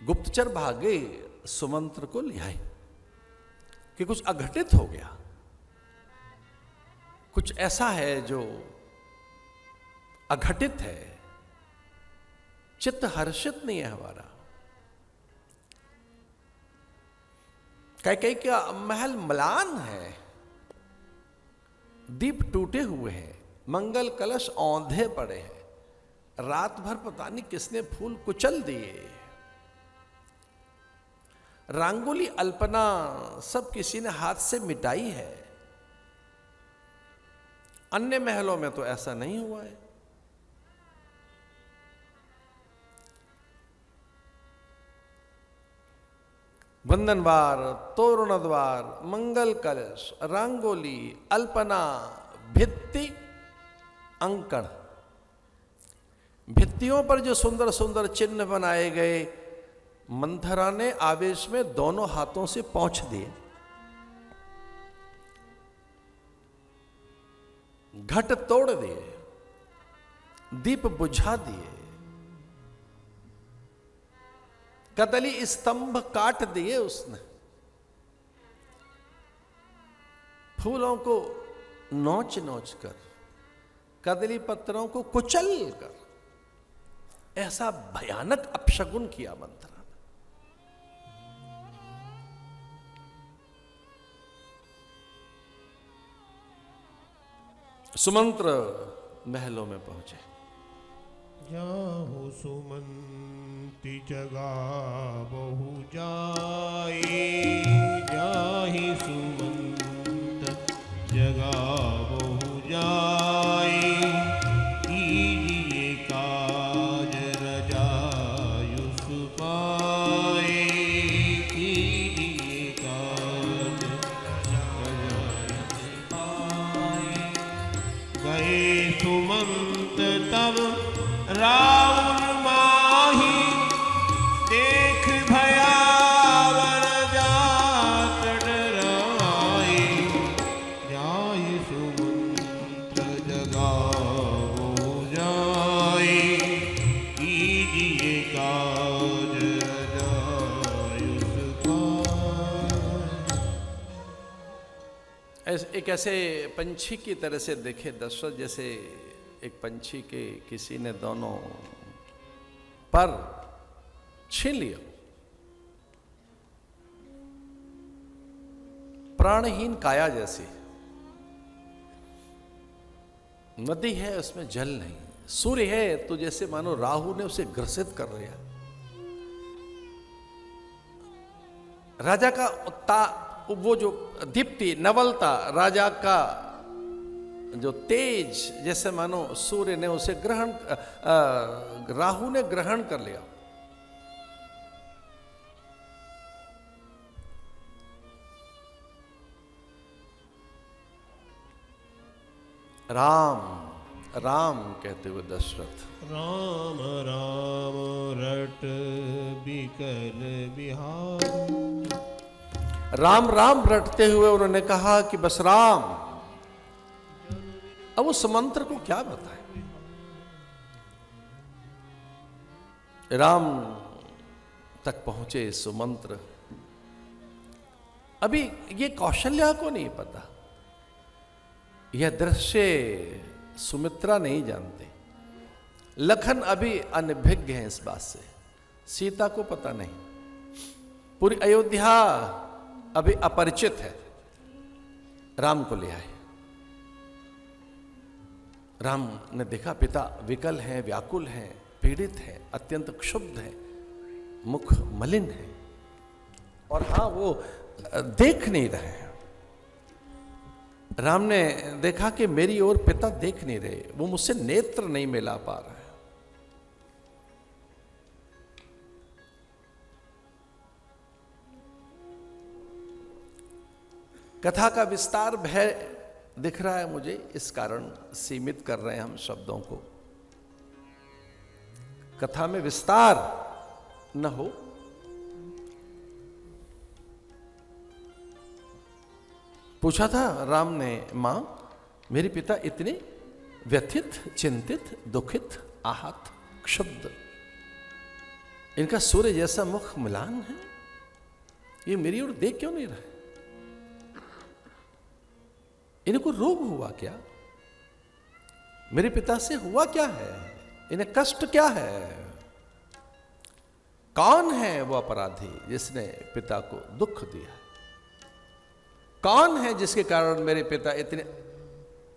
गुप्तचर भागे सुमंत्र को ले आए कि कुछ अघटित हो गया, कुछ ऐसा है जो अघटित है, चित्त हर्षित नहीं है हमारा। कैकेयी का महल म्लान है, दीप टूटे हुए हैं, मंगल कलश औंधे पड़े हैं, रात भर पता नहीं किसने फूल कुचल दिए, रंगोली अल्पना सब किसी ने हाथ से मिटाई है। अन्य महलों में तो ऐसा नहीं हुआ है। वंदनवार, तोरण द्वार, मंगल कलश, रंगोली, अल्पना, भित्ति, अंकण, भित्तियों पर जो सुंदर सुंदर चिन्ह बनाए गए, मंथरा ने आवेश में दोनों हाथों से पोंछ दिए। घट तोड़ दिए, दीप बुझा दिए, कदली स्तंभ काट दिए उसने, फूलों को नोच नोच कर, कदली पत्रों को कुचल कर, ऐसा भयानक अपशगुन किया मंथरा ने। सुमंत्र महलों में पहुंचे। जाहु सुमंति जगा बहु जाए, जाहि सुमंत जगा बहु जाए, कीजिए काज रजायुष पाए, कीजिए काज रजायुष पाए। गए सुमंत तब रावण माही, देख भयावर जात डराए, जाय सुमंत्र जगाओ जाए, कीजिए काज रजायुष पाए। एक ऐसे पंछी की तरह से देखे दशरथ, जैसे एक पंछी के किसी ने दोनों पर छीन लिया, प्राणहीन काया जैसी। नदी है उसमें जल नहीं, सूर्य है तो जैसे मानो राहु ने उसे ग्रसित कर लिया। राजा का वो जो दीप्ति नवलता, राजा का जो तेज, जैसे मानो सूर्य ने उसे राहु ने ग्रहण कर लिया। राम राम कहते हुए दशरथ, राम राम रट बिकल बिहार, राम राम रटते हुए उन्होंने कहा कि बस राम। अब उस मंत्र को क्या बताएं? राम तक पहुंचे सुमंत्र। अभी ये कौशल्या को नहीं पता, यह दृश्य सुमित्रा नहीं जानते, लखन अभी अनभिज्ञ हैं इस बात से, सीता को पता नहीं, पूरी अयोध्या अभी अपरिचित है। राम को ले आए। राम ने देखा पिता विकल हैं, व्याकुल हैं, पीड़ित हैं, अत्यंत क्षुब्ध हैं, मुख मलिन है, और हाँ वो देख नहीं रहे हैं। राम ने देखा कि मेरी ओर पिता देख नहीं रहे, वो मुझसे नेत्र नहीं मिला पा रहा है। कथा का विस्तार भय दिख रहा है मुझे, इस कारण सीमित कर रहे हैं हम शब्दों को। कथा में विस्तार न हो, पूछा था राम ने, मां मेरे पिता इतने व्यथित, चिंतित, दुखित, आहत, क्षुब्ध, इनका सूर्य जैसा मुख म्लान है, ये मेरी ओर देख क्यों नहीं रहे? इनको रोग हुआ क्या? मेरे पिता से हुआ क्या है? इन्हें कष्ट क्या है? कौन है वो अपराधी जिसने पिता को दुख दिया? कौन है जिसके कारण मेरे पिता इतने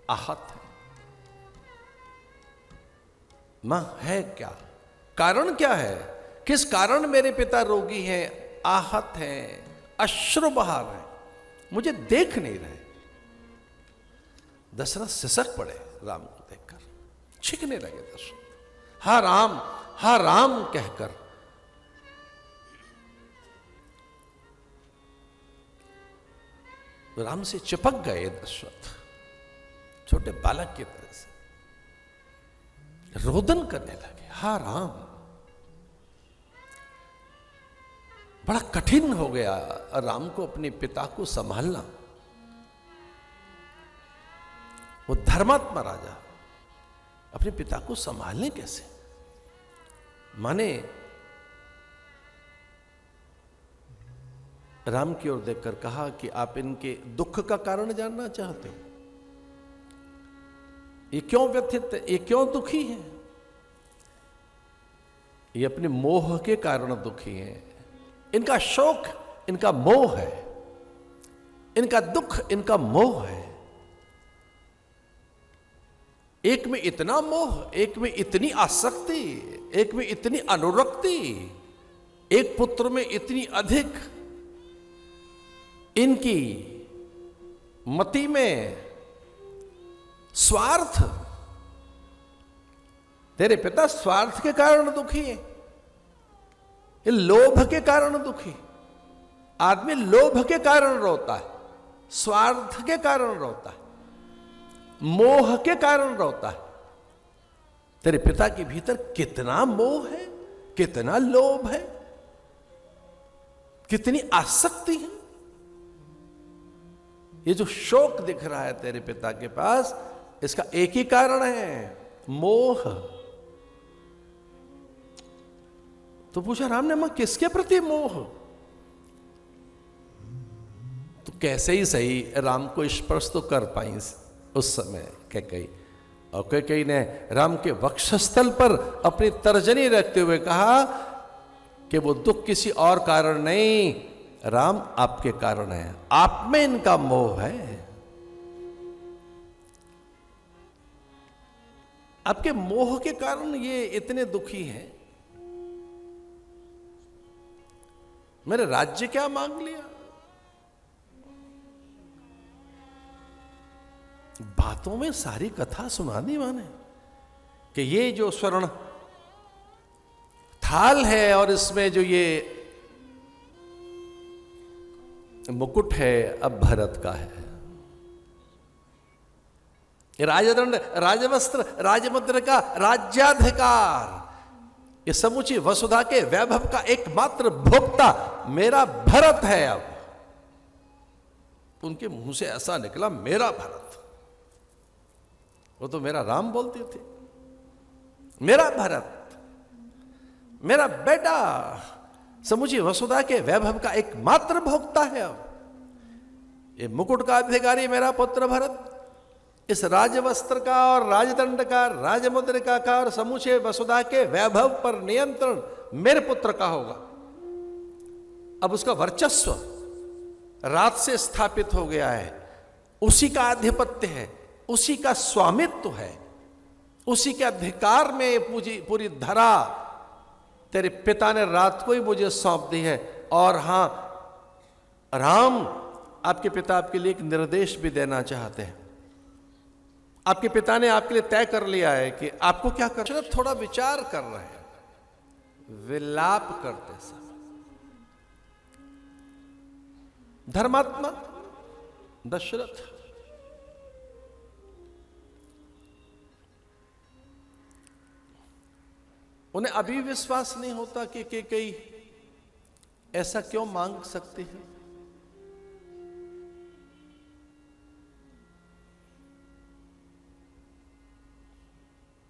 आहत हैं? मां है क्या? कारण क्या है? किस कारण मेरे पिता रोगी हैं, आहत हैं, अश्रु बहा रहे हैं, मुझे देख नहीं रहे? दशरथ सिसक पड़े राम को देखकर, छिकने लगे दशरथ। हा राम कहकर राम से चिपक गए दशरथ, छोटे बालक की तरह से रोदन करने लगे। हा राम, बड़ा कठिन हो गया राम को अपने पिता को संभालना। वो धर्मात्मा राजा अपने पिता को संभालने कैसे? माने राम की ओर देखकर कहा कि आप इनके दुख का कारण जानना चाहते हो? ये क्यों व्यथित, ये क्यों दुखी है? ये अपने मोह के कारण दुखी हैं। इनका शोक, इनका मोह है, इनका दुख, इनका मोह है। एक में इतना मोह, एक में इतनी आसक्ति, एक में इतनी अनुरक्ति, एक पुत्र में इतनी अधिक इनकी मति में स्वार्थ। तेरे पिता स्वार्थ के कारण दुखी है, ये लोभ के कारण दुखी। आदमी लोभ के कारण रोता है, स्वार्थ के कारण रोता है, मोह के कारण रोता है। तेरे पिता के भीतर कितना मोह है, कितना लोभ है, कितनी आसक्ति है। ये जो शोक दिख रहा है तेरे पिता के पास, इसका एक ही कारण है, मोह। तो पूछा राम ने, मां किसके प्रति मोह? तो कैसे ही सही राम को स्पर्श तो कर पाई उस समय कैकेयी। और कैकेयी ने राम के वक्षस्थल पर अपनी तर्जनी रखते हुए कहा कि वो दुख किसी और कारण नहीं, राम आपके कारण है, आप में इनका मोह है। आपके मोह के कारण ये इतने दुखी हैं। मैंने राज्य क्या मांग लिया? बातों में सारी कथा सुना दी माने कि ये जो स्वर्ण थाल है और इसमें जो ये मुकुट है, अब भरत का है। राजदंड, राजवस्त्र, राजमुद्रिका, राज्याधिकार, ये समूची वसुधा के वैभव का एकमात्र भोक्ता मेरा भरत है। अब उनके मुंह से ऐसा निकला, मेरा भरत। वो तो मेरा राम बोलते थे, मेरा भरत, मेरा बेटा समूची वसुधा के वैभव का एकमात्र भोक्ता है। अब ये मुकुट का अधिकारी मेरा पुत्र भरत, इस राजवस्त्र का और राजदंड का, राजमुद्रिका का और समूचे वसुधा के वैभव पर नियंत्रण मेरे पुत्र का होगा। अब उसका वर्चस्व रात से स्थापित हो गया है, उसी का आधिपत्य है, उसी का स्वामित्व है, उसी के अधिकार में पूरी धरा तेरे पिता ने रात को ही मुझे सौंप दी है। और हां राम, आपके पिता आपके लिए एक निर्देश भी देना चाहते हैं। आपके पिता ने आपके लिए तय कर लिया है कि आपको क्या करना। थोड़ा विचार कर रहे हैं, विलाप करते समय धर्मात्मा दशरथ उन्हें अभी विश्वास नहीं होता कि कैकेयी ऐसा क्यों मांग सकती है।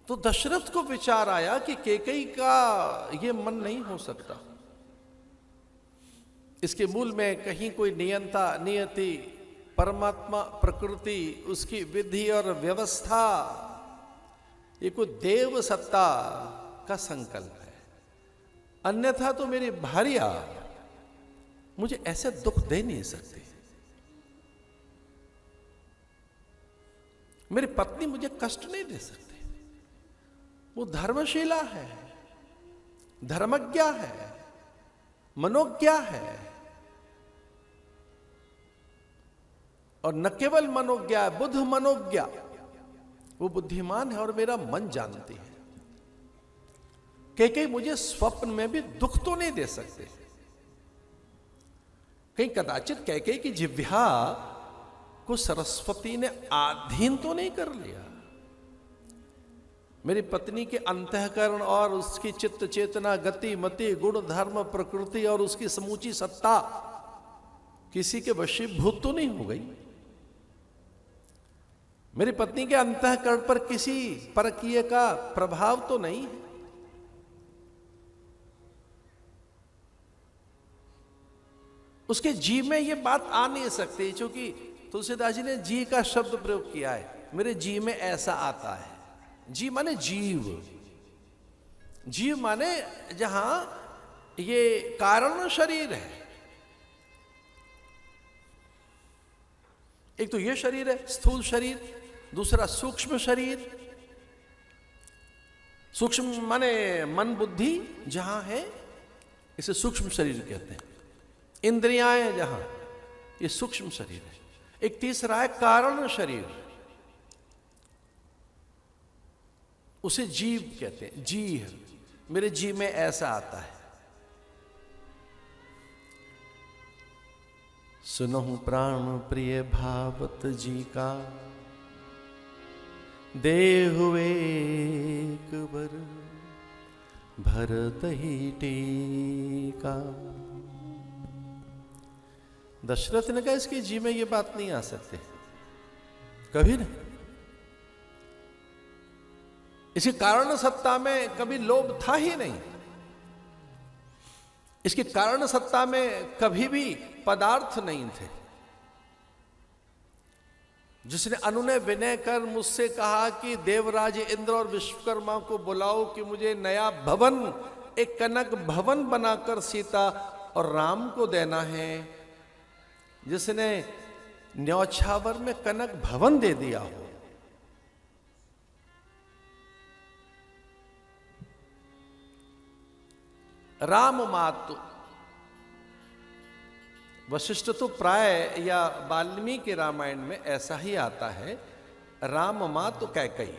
तो दशरथ को विचार आया कि कैकेयी का ये मन नहीं हो सकता। इसके मूल में कहीं कोई नियंता, नियति, परमात्मा, प्रकृति, उसकी विधि और व्यवस्था, ये कोई देव सत्ता का संकल्प है। अन्यथा तो मेरी भार्या मुझे ऐसे दुख दे नहीं सकती। मेरी पत्नी मुझे कष्ट नहीं दे सकती। वो धर्मशीला है, धर्मज्ञा है, मनोज्ञा है, और न केवल मनोज्ञा है, बुद्ध मनोज्ञा। वो बुद्धिमान है और मेरा मन जानती है। कैकेयी मुझे स्वप्न में भी दुख तो नहीं दे सकते। कहीं कदाचित कैकेयी की जिह्वा को सरस्वती ने आधीन तो नहीं कर लिया। मेरी पत्नी के अंतःकरण और उसकी चित्त चेतना, गति, मति, गुण, धर्म, प्रकृति और उसकी समूची सत्ता किसी के वशीभूत तो नहीं हो गई। मेरी पत्नी के अंतःकरण पर किसी परकीय का प्रभाव तो नहीं है। उसके जी में ये बात आ नहीं सकती, क्योंकि तुलसीदास जी ने जी का शब्द प्रयोग किया है। मेरे जी में ऐसा आता है। जी माने जीव, जीव माने जहां ये कारण शरीर है। एक तो ये शरीर है स्थूल शरीर, दूसरा सूक्ष्म शरीर। सूक्ष्म माने मन बुद्धि जहां है, इसे सूक्ष्म शरीर कहते हैं। इंद्रियां जहां, ये सूक्ष्म शरीर है। एक तीसरा है कारण शरीर, उसे जीव कहते हैं। जी है, मेरे जी में ऐसा आता है। सुनहु प्राण प्रिय भावत जी का, देहु एक बर भरत ही टीका। दशरथ ने कहा इसके जी में ये बात नहीं आ सकती, कभी नहीं। इसके कारण सत्ता में कभी लोभ था ही नहीं। इसके कारण सत्ता में कभी भी पदार्थ नहीं थे। जिसने अनुनय विनय कर मुझसे कहा कि देवराज इंद्र और विश्वकर्मा को बुलाओ कि मुझे नया भवन, एक कनक भवन बनाकर सीता और राम को देना है, जिसने न्यौछावर में कनक भवन दे दिया हो। राम मातु, वशिष्ठ तो प्राय या वाल्मीकि रामायण में ऐसा ही आता है। राम मातु कैकेयी,